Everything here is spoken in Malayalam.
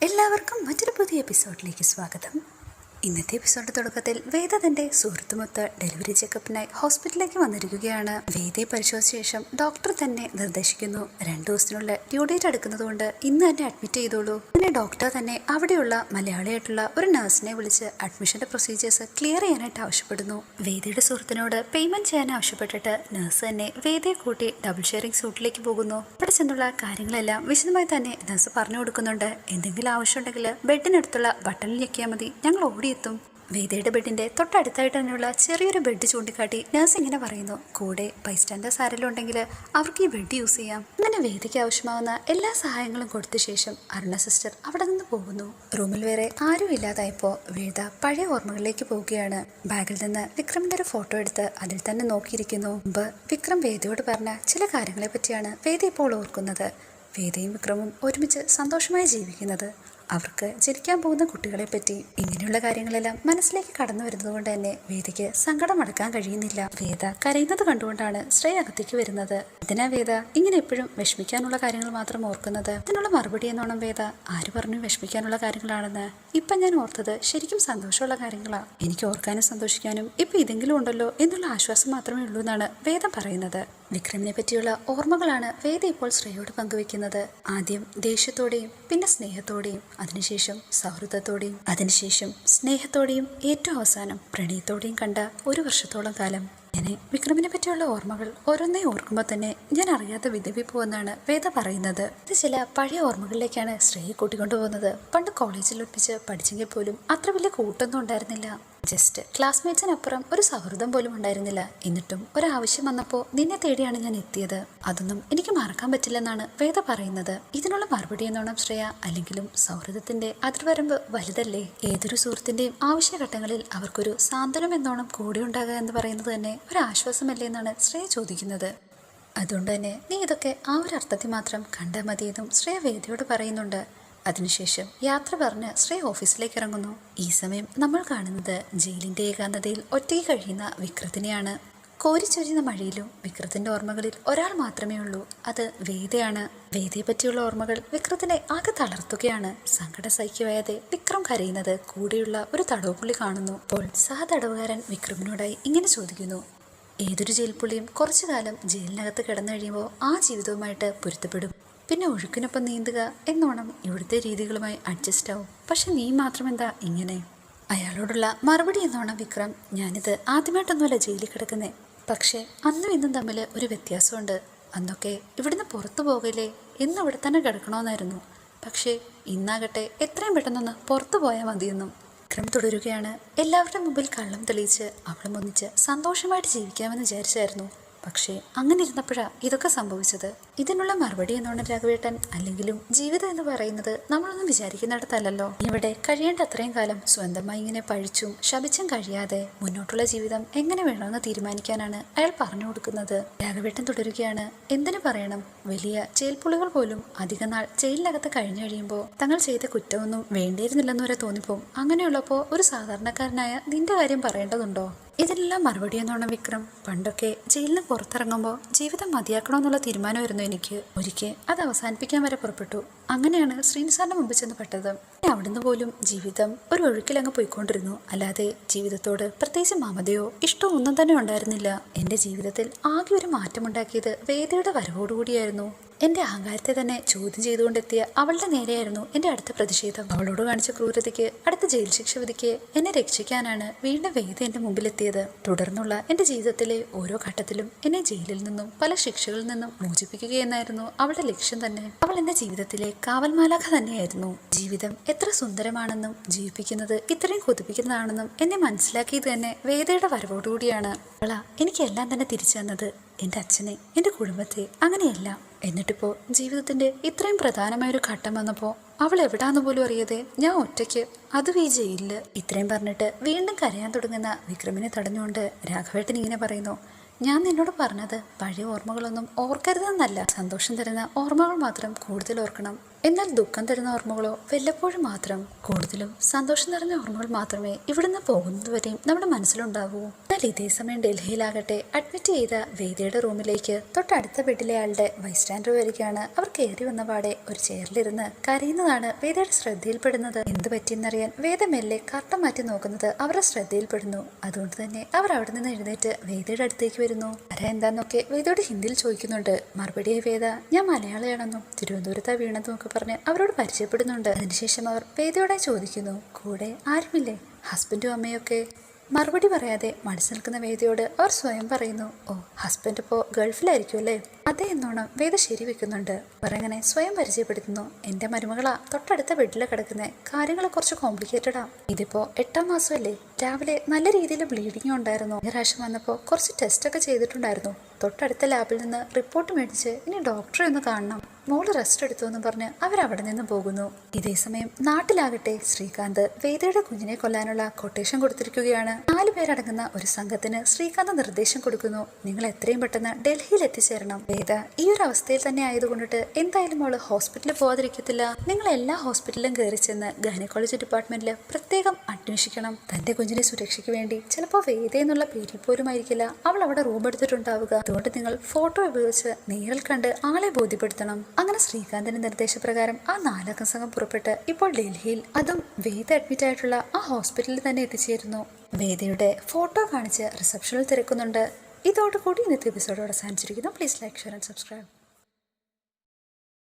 എല്ലാവർക്കും മറ്റൊരു പുതിയ എപ്പിസോഡിലേക്ക് സ്വാഗതം. ഇന്നത്തെ എപ്പിസോഡ് തുടക്കത്തിൽ വേദ തന്റെ സുഹൃത്തുമൊത്ത് ഡെലിവറി ചെക്കപ്പിനായി ഹോസ്പിറ്റലിലേക്ക് വന്നിരിക്കുകയാണ്. വേദയെ പരിശോധിച്ച ശേഷം ഡോക്ടർ തന്നെ നിർദ്ദേശിക്കുന്നു, 2 ദിവസത്തിനുള്ള ഡ്യൂ ഡേറ്റ് എടുക്കുന്നതുകൊണ്ട് ഇന്ന് തന്നെ അഡ്മിറ്റ് ചെയ്തോളൂ. പിന്നെ ഡോക്ടർ തന്നെ അവിടെയുള്ള മലയാളിയായിട്ടുള്ള ഒരു നഴ്സിനെ വിളിച്ച് അഡ്മിഷന്റെ പ്രൊസീജിയേഴ്സ് ക്ലിയർ ചെയ്യാനായിട്ട് ആവശ്യപ്പെടുന്നു. വേദയുടെ സുഹൃത്തിനോട് പേയ്മെന്റ് ചെയ്യാൻ ആവശ്യപ്പെട്ടിട്ട് നഴ്സ് തന്നെ വേദയെ കൂട്ടി ഡബിൾ ഷെയറിംഗ് സൂട്ടിലേക്ക് പോകുന്നു. അവിടെ ചെന്നുള്ള കാര്യങ്ങളെല്ലാം വിശദമായി തന്നെ നഴ്സ് പറഞ്ഞു കൊടുക്കുന്നുണ്ട്. എന്തെങ്കിലും ആവശ്യമുണ്ടെങ്കിൽ ബെഡിനടുത്തുള്ള ബട്ടണിൽ ഞെക്കിയാൽ മതി, ഞങ്ങൾ ഓടിയെത്തും. വേദയുടെ ബെഡിന്റെ തൊട്ടടുത്തായിട്ട് തന്നെയുള്ള ചെറിയൊരു ബെഡ് ചൂണ്ടിക്കാട്ടി നഴ്സ് ഇങ്ങനെ പറയുന്നു, കൂടെ ബൈസ്റ്റാൻഡേഴ്സ് ആരെങ്കിലും ഉണ്ടെങ്കിൽ അവർക്ക് ഈ ബെഡ് യൂസ് ചെയ്യാം. അങ്ങനെ വേദയ്ക്ക് ആവശ്യമാവുന്ന എല്ലാ സഹായങ്ങളും കൊടുത്ത ശേഷം അരുണ സിസ്റ്റർ അവിടെ നിന്ന് പോകുന്നു. റൂമിൽ വേറെ ആരും ഇല്ലാതായപ്പോ വേദ പഴയ ഓർമ്മകളിലേക്ക് പോവുകയാണ്. ബാഗിൽ നിന്ന് വിക്രമിന്റെ ഒരു ഫോട്ടോ എടുത്ത് അതിൽ തന്നെ നോക്കിയിരിക്കുന്നു. മുമ്പ് വിക്രം വേദയോട് പറഞ്ഞ ചില കാര്യങ്ങളെ പറ്റിയാണ് വേദ ഇപ്പോൾ ഓർക്കുന്നത്. വേദയും വിക്രമും ഒരുമിച്ച് സന്തോഷമായി ജീവിക്കുന്നത്, അവർക്ക് ജനിക്കാൻ പോകുന്ന കുട്ടികളെ പറ്റി, ഇങ്ങനെയുള്ള കാര്യങ്ങളെല്ലാം മനസ്സിലേക്ക് കടന്നു വരുന്നത് കൊണ്ട് തന്നെ വേദയ്ക്ക് സങ്കടം അടക്കാൻ കഴിയുന്നില്ല. വേദ കരയുന്നത് കണ്ടുകൊണ്ടാണ് ശ്രേയ അകത്തേക്ക് വരുന്നത്. ഇതിനാ വേദ ഇങ്ങനെ എപ്പോഴും വിഷമിക്കാനുള്ള കാര്യങ്ങൾ മാത്രം ഓർക്കുന്നത്? ഇതിനുള്ള മറുപടി എന്നോണം വേദ, ആര് പറഞ്ഞു വിഷമിക്കാനുള്ള കാര്യങ്ങളാണെന്ന്? ഇപ്പൊ ഞാൻ ഓർത്തത് ശരിക്കും സന്തോഷമുള്ള കാര്യങ്ങളാ. എനിക്ക് ഓർക്കാനും സന്തോഷിക്കാനും ഇപ്പൊ ഇതെങ്കിലും ഉണ്ടല്ലോ എന്നുള്ള ആശ്വാസം മാത്രമേ ഉള്ളൂ എന്നാണ് വേദ പറയുന്നത്. വിക്രമിനെ പറ്റിയുള്ള ഓർമ്മകളാണ് വേദ ഇപ്പോൾ ശ്രേയോട് പങ്കുവെക്കുന്നത്. ആദ്യം ദേഷ്യത്തോടെയും പിന്നെ സ്നേഹത്തോടെയും, അതിനുശേഷം സൗഹൃദത്തോടെയും, അതിനുശേഷം സ്നേഹത്തോടെയും, ഏറ്റവും അവസാനം പ്രണയത്തോടെയും കണ്ട 1 വർഷത്തോളം കാലം. ഇങ്ങനെ വിക്രമിനെ പറ്റിയുള്ള ഓർമ്മകൾ ഓരോന്നേ ഓർക്കുമ്പോൾ തന്നെ ഞാൻ അറിയാതെ വിധവിപ്പോവെന്നാണ് വേദ പറയുന്നത്. ഇത് ചില പഴയ ഓർമ്മകളിലേക്കാണ് ശ്രേയെ കൂട്ടിക്കൊണ്ടുപോകുന്നത്. പണ്ട് കോളേജിൽ ഒപ്പിച്ച് പഠിച്ചെങ്കിൽ പോലും അത്ര വലിയ കൂട്ടൊന്നും ഉണ്ടായിരുന്നില്ല. ജസ്റ്റ് ക്ലാസ്മേറ്റ്സിനപ്പുറം ഒരു സൗഹൃദം പോലും ഉണ്ടായിരുന്നില്ല. എന്നിട്ടും ഒരാവശ്യം വന്നപ്പോൾ നിന്നെ തേടിയാണ് ഞാൻ എത്തിയത്. അതൊന്നും എനിക്ക് മറക്കാൻ പറ്റില്ലെന്നാണ് വേദ പറയുന്നത്. ഇതിനുള്ള മറുപടി എന്നോണം ശ്രേയ, അല്ലെങ്കിലും സൗഹൃദത്തിന്റെ അതിർവരമ്പ് വലുതല്ലേ? ഏതൊരു സുഹൃത്തിന്റെയും ആവശ്യഘട്ടങ്ങളിൽ അവർക്കൊരു സാന്ത്വനം എന്നോണം കൂടെ ഉണ്ടാകുക എന്ന് പറയുന്നത് തന്നെ ഒരു ആശ്വാസമല്ലേ എന്നാണ് ശ്രേയ ചോദിക്കുന്നത്. അതുകൊണ്ട് തന്നെ നീ ഇതൊക്കെ ആ ഒരു അർത്ഥത്തിൽ മാത്രം കണ്ടാൽ മതിയെന്നും ശ്രേയ വേദയോട് പറയുന്നുണ്ട്. അതിനുശേഷം യാത്ര പറഞ്ഞ് ശ്രേയ ഓഫീസിലേക്ക് ഇറങ്ങുന്നു. ഈ സമയം നമ്മൾ കാണുന്നത് ജയിലിന്റെ ഏകാന്തതയിൽ ഒറ്റയ്ക്ക് കഴിയുന്ന വിക്രത്തിനെയാണ്. കോരിച്ചൊരിയുന്ന മഴയിലും വിക്രത്തിന്റെ ഓർമ്മകളിൽ ഒരാൾ മാത്രമേ ഉള്ളൂ, അത് വേദയാണ്. വേദയെ പറ്റിയുള്ള ഓർമ്മകൾ വിക്രത്തിനെ ആകെ തളർത്തുകയാണ്. സങ്കടം സഹിക്കുവാതെ വിക്രം കരയുന്നത് കൂടെയുള്ള ഒരു തടവുപുള്ളി കാണുന്നു. അപ്പോൾ സഹതടവുകാരൻ വിക്രമിനോടായി ഇങ്ങനെ ചോദിക്കുന്നു, ഏതൊരു ജയിൽ പുള്ളിയും കുറച്ചു കാലം ജയിലിനകത്ത് കിടന്നു കഴിയുമ്പോൾ ആ ജീവിതവുമായിട്ട് പൊരുത്തപ്പെടും, പിന്നെ ഒഴുക്കിനൊപ്പം നീന്തുക എന്നോണം ഇവിടുത്തെ രീതികളുമായി അഡ്ജസ്റ്റ് ആവും. പക്ഷെ നീ മാത്രം എന്താ ഇങ്ങനെ? അയാളോടുള്ള മറുപടി എന്നോണം വിക്രം, ഞാനിത് ആദ്യമായിട്ടൊന്നുമല്ല ജയിലിൽ കിടക്കുന്നേ, പക്ഷെ അന്നും ഇന്നും തമ്മിൽ ഒരു വ്യത്യാസമുണ്ട്. അന്നൊക്കെ ഇവിടുന്ന് പുറത്തു പോകലേ, ഇന്ന് ഇവിടെ തന്നെ കിടക്കണമെന്നായിരുന്നു. പക്ഷേ ഇന്നാകട്ടെ എത്രയും പെട്ടെന്നൊന്ന് പുറത്തു പോയാൽ മതിയെന്നും. വിക്രം തുടരുകയാണ്, എല്ലാവരുടെ മുമ്പിൽ കള്ളം തെളിയിച്ച് അവളും ഒന്നിച്ച് സന്തോഷമായിട്ട് ജീവിക്കാമെന്ന് വിചാരിച്ചായിരുന്നു. പക്ഷേ അങ്ങനെ ഇരുന്നപ്പോഴാണ് ഇതൊക്കെ സംഭവിച്ചത്. ഇതിനുള്ള മറുപടി എന്നോണം രാഘവേട്ടൻ, അല്ലെങ്കിലും ജീവിതം എന്ന് പറയുന്നത് നമ്മളൊന്നും വിചാരിക്കുന്നിടത്തല്ലോ. ഇവിടെ കഴിയേണ്ട അത്രയും കാലം സ്വന്തമായി ഇങ്ങനെ പഴിച്ചും ശപിച്ചും കഴിയാതെ മുന്നോട്ടുള്ള ജീവിതം എങ്ങനെ വേണമെന്ന് തീരുമാനിക്കാനാണ് അയാൾ പറഞ്ഞു കൊടുക്കുന്നത്. രാഘവേട്ടൻ തുടരുകയാണ്, എന്തിനു പറയണം, വലിയ ജയിൽപ്പുള്ളികൾ പോലും അധിക നാൾ ജയിലിനകത്ത് കഴിഞ്ഞു കഴിയുമ്പോൾ തങ്ങൾ ചെയ്ത കുറ്റമൊന്നും വേണ്ടിയിരുന്നില്ലെന്ന് വരെ തോന്നിപ്പോവും. അങ്ങനെയുള്ളപ്പോൾ ഒരു സാധാരണക്കാരനായ നിന്റെ കാര്യം പറയേണ്ടതുണ്ടോ? ഇതിനെല്ലാം മറുപടി എന്നോണം വിക്രം, പണ്ടൊക്കെ ജയിലിന് പുറത്തിറങ്ങുമ്പോൾ ജീവിതം മതിയാക്കണമെന്നുള്ള തീരുമാനമായിരുന്നു എനിക്ക്. ഒരിക്കൽ അത് അവസാനിപ്പിക്കാൻ വരെ പുറപ്പെട്ടു. അങ്ങനെയാണ് ശ്രീനിസാറിന്റെ മുമ്പിൽ ചെന്ന് പെട്ടത്. അവിടുന്ന് പോലും ജീവിതം ഒരു ഒഴുക്കിലങ്ങ് പോയിക്കൊണ്ടിരുന്നു. അല്ലാതെ ജീവിതത്തോട് പ്രത്യേകിച്ച് മമതയോ ഇഷ്ടമോ ഒന്നും തന്നെ ഉണ്ടായിരുന്നില്ല. എന്റെ ജീവിതത്തിൽ ആകെ ഒരു മാറ്റമുണ്ടാക്കിയത് വേദയുടെ വരവോടുകൂടിയായിരുന്നു. എന്റെ അഹങ്കാരത്തെ തന്നെ ചോദ്യം ചെയ്തുകൊണ്ടെത്തിയ അവളുടെ നേരെയായിരുന്നു എന്റെ അടുത്ത പ്രതിഷേധം. അവളോട് കാണിച്ച ക്രൂരതയ്ക്ക്, അടുത്ത ജയിൽ ശിക്ഷ വിധിക്ക് എന്നെ രക്ഷിക്കാനാണ് വീണ്ടും വേദ എന്റെ മുമ്പിലെത്തിയത്. തുടർന്നുള്ള എന്റെ ജീവിതത്തിലെ ഓരോ ഘട്ടത്തിലും എന്നെ ജയിലിൽ നിന്നും പല ശിക്ഷകളിൽ നിന്നും മോചിപ്പിക്കുകയെന്നായിരുന്നു അവളുടെ ലക്ഷ്യം തന്നെ. അവൾ എന്റെ ജീവിതത്തിലെ കാവൽമാലാഖ തന്നെയായിരുന്നു. ജീവിതം എത്ര സുന്ദരമാണെന്നും ജീവിപ്പിക്കുന്നത് ഇത്രയും കൊതിപ്പിക്കുന്നതാണെന്നും എന്നെ മനസ്സിലാക്കിയത് തന്നെ വേദയുടെ വരവോടുകൂടിയാണ്. അവളാ എനിക്കെല്ലാം തന്നെ തിരിച്ചു തന്നത്, എൻ്റെ അച്ഛനെ, എൻ്റെ കുടുംബത്തെ, അങ്ങനെയല്ല. എന്നിട്ടിപ്പോൾ ജീവിതത്തിന്റെ ഇത്രയും പ്രധാനമായൊരു ഘട്ടം വന്നപ്പോൾ അവൾ എവിടാന്ന് പോലും അറിയാതെ ഞാൻ ഒറ്റയ്ക്ക്, അതും ഈ ജയിലില്. ഇത്രയും പറഞ്ഞിട്ട് വീണ്ടും കരയാൻ തുടങ്ങുന്ന വിക്രമിനെ തടഞ്ഞുകൊണ്ട് രാഘവേട്ടൻ ഇങ്ങനെ പറയുന്നു, ഞാൻ നിന്നോട് പറഞ്ഞത് പഴയ ഓർമ്മകളൊന്നും ഓർക്കരുതെന്നല്ല, സന്തോഷം തരുന്ന ഓർമ്മകൾ മാത്രം കൂടുതൽ ഓർക്കണം. എന്നാൽ ദുഃഖം തരുന്ന ഓർമ്മകളോ വല്ലപ്പോഴും മാത്രം, കൂടുതലും സന്തോഷം നിറഞ്ഞ ഓർമ്മകൾ മാത്രമേ ഇവിടുന്ന് പോകുന്നതുവരെയും നമ്മുടെ മനസ്സിലുണ്ടാവൂ. എന്നാൽ ഇതേ സമയം ഡൽഹിയിലാകട്ടെ അഡ്മിറ്റ് ചെയ്ത വേദയുടെ റൂമിലേക്ക് തൊട്ടടുത്ത ബെഡിലെ ആളുടെ ബൈസ്റ്റാൻഡർ വരികയാണ്. അവർ കയറി വന്നപാടെ ഒരു ചെയറിലിരുന്ന് കരയുന്നതാണ് വേദയുടെ ശ്രദ്ധയിൽപ്പെടുന്നത്. എന്ത് പറ്റിയെന്നറിയാൻ വേദ മെല്ലെ കർട്ടൻ മാറ്റി നോക്കുന്നത് അവരുടെ ശ്രദ്ധയിൽപ്പെടുന്നു. അതുകൊണ്ട് തന്നെ അവർ അവിടെ നിന്ന് എഴുന്നേറ്റ് വേദയുടെ അടുത്തേക്ക് വരുന്നു. എന്താന്നൊക്കെ വേദയോട് ഹിന്ദിയിൽ ചോദിക്കുന്നുണ്ട്. മറുപടിയായി വേദ ഞാൻ മലയാളിയാണെന്നും തിരുവനന്തപുരത്താ വീണെന്നും ഒക്കെ പറഞ്ഞ് അവരോട് പരിചയപ്പെടുന്നുണ്ട്. അതിനുശേഷം അവർ വേദയോടായി ചോദിക്കുന്നു, കൂടെ ആരുമില്ലേ, ഹസ്ബൻഡും അമ്മയൊക്കെ? മറുപടി പറയാതെ മടിച്ചു നിൽക്കുന്ന വേദയോട് അവർ സ്വയം പറയുന്നു, ഓ ഹസ്ബൻഡ് ഇപ്പോൾ ഗൾഫിലായിരിക്കും അല്ലേ? അതേ എന്നോണം വേദ ശരി വെക്കുന്നുണ്ട്. അവരങ്ങനെ സ്വയം പരിചയപ്പെടുത്തുന്നു. എൻ്റെ മരുമകളാ തൊട്ടടുത്ത ബെഡിൽ കിടക്കുന്നത്. കാര്യങ്ങൾ കുറച്ച് കോംപ്ലിക്കേറ്റഡാ. ഇതിപ്പോ 8ാം മാസമല്ലേ. രാവിലെ നല്ല രീതിയിൽ ബ്ലീഡിങ് ഉണ്ടായിരുന്നു. ഈ പ്രാവശ്യം വന്നപ്പോൾ കുറച്ച് ടെസ്റ്റൊക്കെ ചെയ്തിട്ടുണ്ടായിരുന്നു. തൊട്ടടുത്ത ലാബിൽ നിന്ന് റിപ്പോർട്ട് മേടിച്ച് ഇനി ഡോക്ടറെ ഒന്ന് കാണണം. മോള് റെസ്റ്റ് എടുത്തു എന്ന് പറഞ്ഞ് അവരവിടെ നിന്ന് പോകുന്നു. ഇതേസമയം നാട്ടിലാകട്ടെ ശ്രീകാന്ത് വേദയുടെ കുഞ്ഞിനെ കൊല്ലാനുള്ള കൊട്ടേഷൻ കൊടുത്തിരിക്കുകയാണ്. 4 പേരടങ്ങുന്ന ഒരു സംഘത്തിന് ശ്രീകാന്ത് നിർദ്ദേശം കൊടുക്കുന്നു. നിങ്ങൾ എത്രയും പെട്ടെന്ന് ഡൽഹിയിൽ എത്തിച്ചേരണം. വേദ ഈ ഒരു അവസ്ഥയിൽ തന്നെ ആയതുകൊണ്ടിട്ട് എന്തായാലും മോള് ഹോസ്പിറ്റലിൽ പോകാതിരിക്കത്തില്ല. നിങ്ങൾ എല്ലാ ഹോസ്പിറ്റലിലും കയറി ചെന്ന് ഗൈനക്കോളജി ഡിപ്പാർട്ട്മെന്റിൽ പ്രത്യേകം അന്വേഷിക്കണം. തന്റെ കുഞ്ഞിനെ സുരക്ഷയ്ക്ക് വേണ്ടി ചിലപ്പോൾ വേദ എന്നുള്ള പേരിൽ പോലും ആയിരിക്കില്ല അവൾ അവിടെ റൂം എടുത്തിട്ടുണ്ടാവുക. അതുകൊണ്ട് നിങ്ങൾ ഫോട്ടോ ഉപയോഗിച്ച് നേരിൽ കണ്ട് ആളെ ബോധ്യപ്പെടുത്തണം. അങ്ങനെ ശ്രീകാന്തിന്റെ നിർദ്ദേശപ്രകാരം ആ 4 അംഗ സംഘം പുറപ്പെട്ട് ഇപ്പോൾ ഡൽഹിയിൽ, അതും വേദ അഡ്മിറ്റ് ആയിട്ടുള്ള ആ ഹോസ്പിറ്റലിൽ തന്നെ എത്തിച്ചേരുന്നു. വേദയുടെ ഫോട്ടോ കാണിച്ച് റിസപ്ഷനിൽ തിരക്കുന്നുണ്ട്. ഇതോടുകൂടി ഇന്നത്തെ എപ്പിസോഡ് അവസാനിച്ചിരിക്കുന്നു. Please like, share and subscribe.